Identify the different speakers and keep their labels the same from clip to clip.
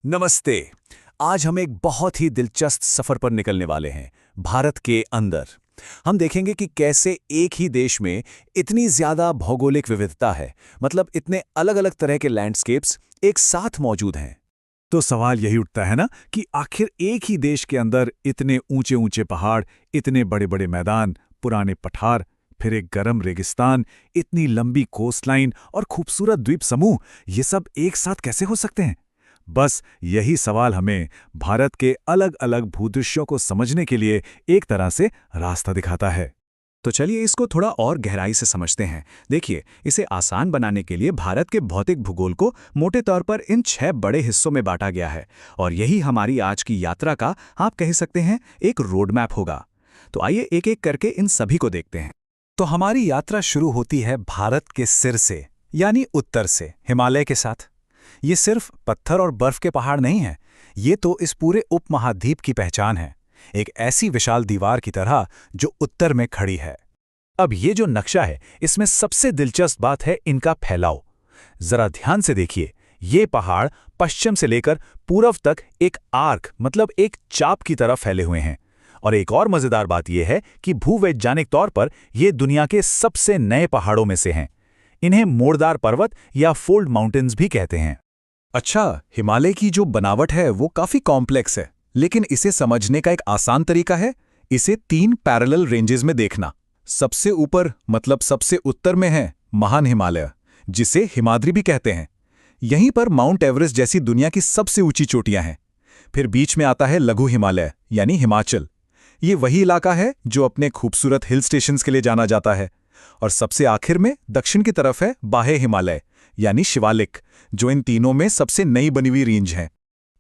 Speaker 1: नमस्ते। आज हम एक बहुत ही दिलचस्प सफर पर निकलने वाले हैं, भारत के अंदर। हम देखेंगे कि कैसे एक ही देश में इतनी ज्यादा भौगोलिक विविधता है, मतलब इतने अलग-अलग तरह के लैंडस्केप्स एक साथ मौजूद हैं।
Speaker 2: तो सवाल यही उठता है ना कि आखिर एक ही देश के अंदर इतने ऊंचे ऊंचे पहाड़, इतने बड़े बड़े मैदान, पुराने पठार, फिर एक गर्म रेगिस्तान, इतनी लंबी कोस्टलाइन और खूबसूरत द्वीप समूह, ये सब एक साथ कैसे हो सकते हैं? बस यही सवाल हमें भारत के अलग अलग भूदृश्यों को समझने के लिए एक तरह से रास्ता दिखाता है।
Speaker 1: तो चलिए इसको थोड़ा और गहराई से समझते हैं। देखिए, इसे आसान बनाने के लिए भारत के भौतिक भूगोल को मोटे तौर पर इन 6 बड़े हिस्सों में बांटा गया है, और यही हमारी आज की यात्रा का, आप कह सकते हैं, एक रोड मैप होगा। तो आइए एक एक करके इन सभी को देखते हैं। तो हमारी यात्रा शुरू होती है भारत के सिर से, यानी उत्तर से, हिमालय के साथ। ये सिर्फ पत्थर और बर्फ के पहाड़ नहीं हैं, ये तो इस पूरे उपमहाद्वीप की पहचान है, एक ऐसी विशाल दीवार की तरह जो उत्तर में खड़ी है। अब ये जो नक्शा है, इसमें सबसे दिलचस्प बात है इनका फैलाव। जरा ध्यान से देखिए, ये पहाड़ पश्चिम से लेकर पूर्व तक एक आर्क, मतलब एक चाप की तरह फैले हुए हैं। और एक और मजेदार बात यह है कि भूवैज्ञानिक तौर पर ये दुनिया के सबसे नए पहाड़ों में से हैं। इन्हें मोड़दार पर्वत या फोल्ड माउंटेन्स भी कहते हैं। अच्छा, हिमालय की जो बनावट है वो काफी कॉम्प्लेक्स है, लेकिन इसे समझने का एक आसान तरीका है इसे 3 पैरेलल रेंजेस में देखना। सबसे ऊपर, मतलब सबसे उत्तर में है महान हिमालय, जिसे हिमाद्री भी कहते हैं। यहीं पर माउंट एवरेस्ट जैसी दुनिया की सबसे ऊंची चोटियां हैं। फिर बीच में आता है लघु हिमालय, यानी हिमाचल। ये वही इलाका है जो अपने खूबसूरत हिल स्टेशंस के लिए जाना जाता है। और सबसे आखिर में दक्षिण की तरफ है बाह्य हिमालय, यानी शिवालिक, जो इन तीनों में सबसे नई बनी हुई रेंज है।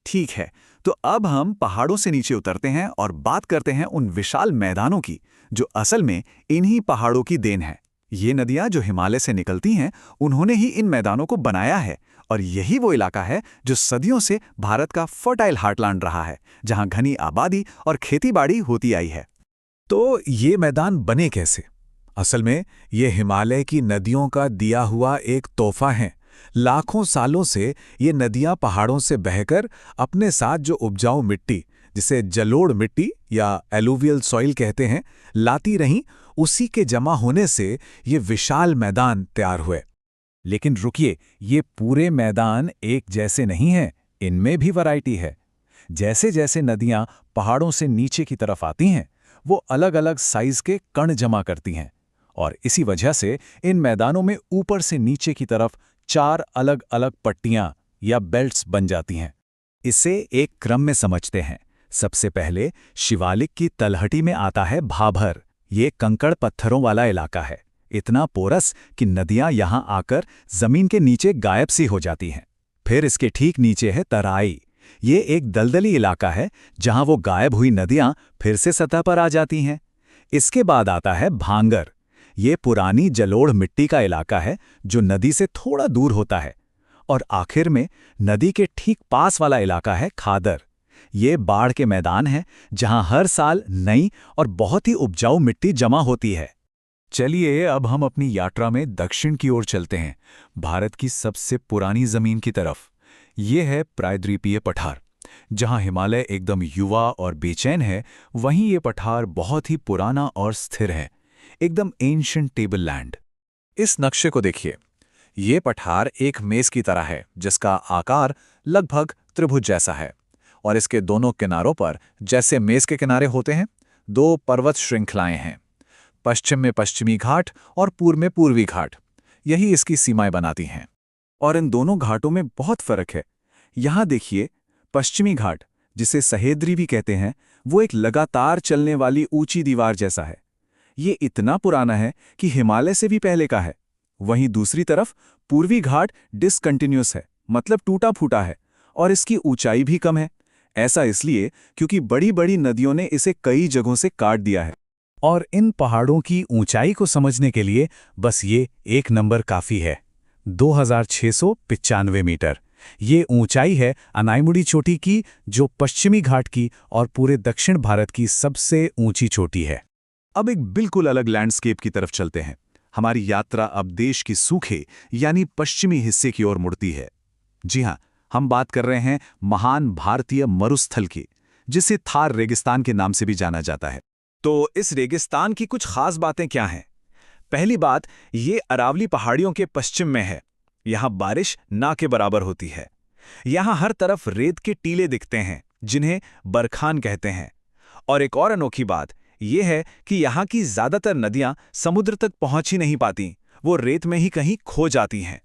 Speaker 1: ठीक है, तो अब हम पहाड़ों से नीचे उतरते हैं और बात करते हैं उन विशाल मैदानों की, जो असल में इन्हीं पहाड़ों की देन है। ये नदियां जो हिमालय से निकलती हैं, उन्होंने ही इन मैदानों को बनाया है। और यही वो इलाका है जो सदियों से भारत का फर्टाइल हार्टलैंड रहा है, जहां घनी आबादी और खेतीबाड़ी होती आई है।
Speaker 2: तो ये मैदान बने कैसे? असल में ये हिमालय की नदियों का दिया हुआ एक तोहफा है। लाखों सालों से ये नदियां पहाड़ों से बहकर अपने साथ जो उपजाऊ मिट्टी, जिसे जलोढ़ मिट्टी या एलुवियल सॉइल कहते हैं, लाती रहीं। उसी के जमा होने से ये विशाल मैदान तैयार हुए। लेकिन रुकिए, ये पूरे मैदान एक जैसे नहीं हैं, इनमें भी वैरायटी है। जैसे जैसे नदियां पहाड़ों से नीचे की तरफ आती हैं, वो अलग अलग साइज के कण जमा करती हैं, और इसी वजह से इन मैदानों में ऊपर से नीचे की तरफ 4 अलग अलग पट्टियां या बेल्ट्स बन जाती हैं। इसे एक क्रम में समझते हैं। सबसे पहले शिवालिक की तलहटी में आता है भाभर। ये कंकड़ पत्थरों वाला इलाका है, इतना पोरस कि नदियां यहां आकर जमीन के नीचे गायब सी हो जाती हैं। फिर इसके ठीक नीचे है तराई। ये एक दलदली इलाका है जहां वो गायब हुई नदियां फिर से सतह पर आ जाती हैं। इसके बाद आता है भांगर। ये पुरानी जलोढ़ मिट्टी का इलाका है जो नदी से थोड़ा दूर होता है। और आखिर में नदी के ठीक पास वाला इलाका है खादर। ये बाढ़ के मैदान हैं जहां हर साल नई और बहुत ही उपजाऊ मिट्टी जमा होती है। चलिए अब हम अपनी यात्रा में दक्षिण की ओर चलते हैं, भारत की सबसे पुरानी जमीन की तरफ। ये है प्रायद्वीपीय पठार। जहां हिमालय एकदम युवा और बेचैन है, वहीं ये पठार बहुत ही पुराना और स्थिर है, एकदम एंशिएंट टेबल लैंड। इस नक्शे को देखिए, ये पठार एक मेज की तरह है जिसका आकार लगभग त्रिभुज जैसा है, और इसके दोनों किनारों पर, जैसे मेज के किनारे होते हैं, 2 पर्वत श्रृंखलाएं हैं। पश्चिम में पश्चिमी घाट और पूर्व में पूर्वी घाट, यही इसकी सीमाएं बनाती हैं। और इन दोनों घाटों में बहुत फर्क है। यहां देखिए, पश्चिमी घाट, जिसे सह्याद्री भी कहते हैं, वो एक लगातार चलने वाली ऊंची दीवार जैसा है। ये इतना पुराना है कि हिमालय से भी पहले का है। वहीं दूसरी तरफ पूर्वी घाट डिसकंटिन्यूअस है, मतलब टूटा फूटा है, और इसकी ऊंचाई भी कम है। ऐसा इसलिए क्योंकि बड़ी बड़ी नदियों ने इसे कई जगहों से काट दिया है। और इन पहाड़ों की ऊंचाई को समझने के लिए बस ये एक नंबर काफी है, 2695 मीटर। ये ऊंचाई है अनाईमुड़ी चोटी की, जो पश्चिमी घाट की और पूरे दक्षिण भारत की सबसे ऊंची चोटी है। अब एक बिल्कुल अलग लैंडस्केप की तरफ चलते हैं। हमारी यात्रा अब देश की सूखे यानी पश्चिमी हिस्से की ओर मुड़ती है। जी हां,
Speaker 1: हम बात कर रहे हैं महान भारतीय मरुस्थल की, जिसे थार रेगिस्तान के नाम से भी जाना जाता है। तो इस रेगिस्तान की कुछ खास बातें क्या हैं? पहली बात, ये अरावली पहाड़ियों के पश्चिम में है। यहाँ बारिश ना के बराबर होती है। यहाँ हर तरफ रेत के टीले दिखते हैं, जिन्हें बरखान कहते हैं। और एक और अनोखी बात यह है कि यहाँ की ज्यादातर नदियां समुद्र तक पहुंच ही नहीं पाती, वो रेत में ही कहीं खो जाती हैं।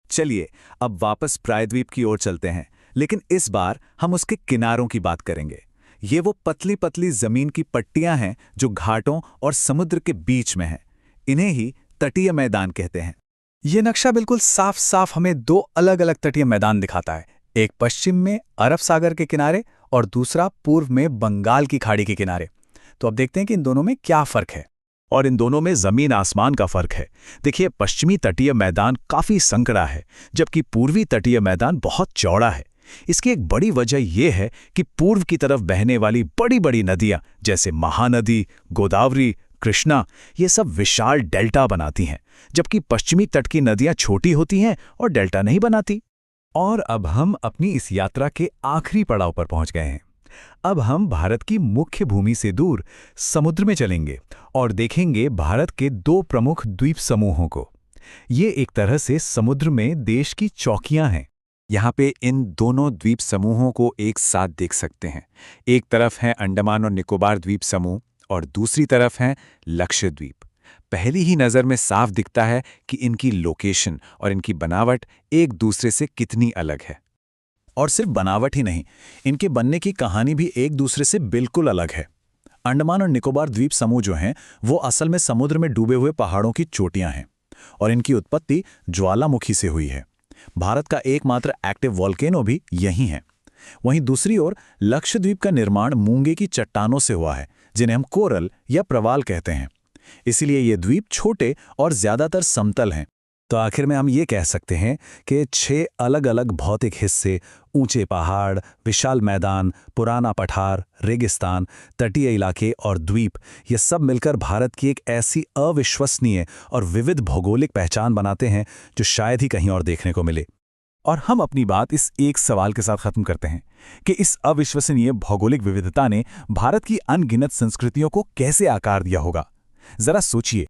Speaker 1: चलिए अब वापस प्रायद्वीप की ओर चलते हैं, लेकिन इस बार हम उसके किनारों की बात करेंगे। ये वो पतली पतली जमीन की पट्टियां हैं जो घाटों और समुद्र के बीच में हैं। इन्हें ही तटीय मैदान कहते हैं।
Speaker 3: ये नक्शा बिल्कुल साफ साफ हमें दो अलग अलग तटीय मैदान दिखाता है, एक पश्चिम में अरब सागर के किनारे और दूसरा पूर्व में बंगाल की खाड़ी के किनारे। तो अब देखते हैं कि इन दोनों में क्या फर्क है।
Speaker 1: और इन दोनों में जमीन आसमान का फर्क है। देखिए, पश्चिमी तटीय मैदान काफी संकरा है, जबकि पूर्वी तटीय मैदान बहुत चौड़ा है। इसकी एक बड़ी वजह यह है कि पूर्व की तरफ बहने वाली बड़ी बड़ी नदियां जैसे महानदी, गोदावरी, कृष्णा, ये सब विशाल डेल्टा बनाती हैं, जबकि पश्चिमी तट की नदियां छोटी होती हैं और डेल्टा नहीं बनाती।
Speaker 2: और अब हम अपनी इस यात्रा के आखिरी पड़ाव पर पहुंच गए हैं। अब हम भारत की मुख्य भूमि से दूर समुद्र में चलेंगे और देखेंगे भारत के दो प्रमुख द्वीप समूहों को। ये एक तरह से समुद्र में देश की चौकियां हैं। यहाँ पे इन दोनों द्वीप समूहों को एक साथ देख सकते हैं। एक तरफ है अंडमान और निकोबार द्वीप समूह और दूसरी तरफ है लक्षद्वीप। पहली ही नज़र में साफ दिखता है कि इनकी लोकेशन और इनकी बनावट एक दूसरे से कितनी अलग है।
Speaker 3: और सिर्फ बनावट ही नहीं, इनके बनने की कहानी भी एक दूसरे से बिल्कुल अलग है। अंडमान और निकोबार द्वीप समूह जो हैं, वो असल में समुद्र में डूबे हुए पहाड़ों की चोटियां हैं और इनकी उत्पत्ति ज्वालामुखी से हुई है। भारत का एकमात्र एक्टिव वॉल्केनो भी यहीं है। वहीं दूसरी ओर लक्षद्वीप का निर्माण मूंगे की चट्टानों से हुआ है, जिन्हें हम कोरल या प्रवाल कहते हैं। इसीलिए ये द्वीप छोटे और ज्यादातर समतल हैं। तो आखिर में हम ये कह सकते हैं कि 6 अलग अलग भौतिक हिस्से, ऊंचे पहाड़, विशाल मैदान, पुराना पठार, रेगिस्तान, तटीय इलाके और द्वीप, ये सब मिलकर भारत की एक ऐसी अविश्वसनीय और विविध भौगोलिक पहचान बनाते हैं जो शायद ही कहीं और देखने को मिले। और हम अपनी बात इस एक सवाल के साथ खत्म करते हैं कि इस अविश्वसनीय भौगोलिक विविधता ने भारत की अनगिनत संस्कृतियों को कैसे आकार दिया होगा। जरा सोचिए,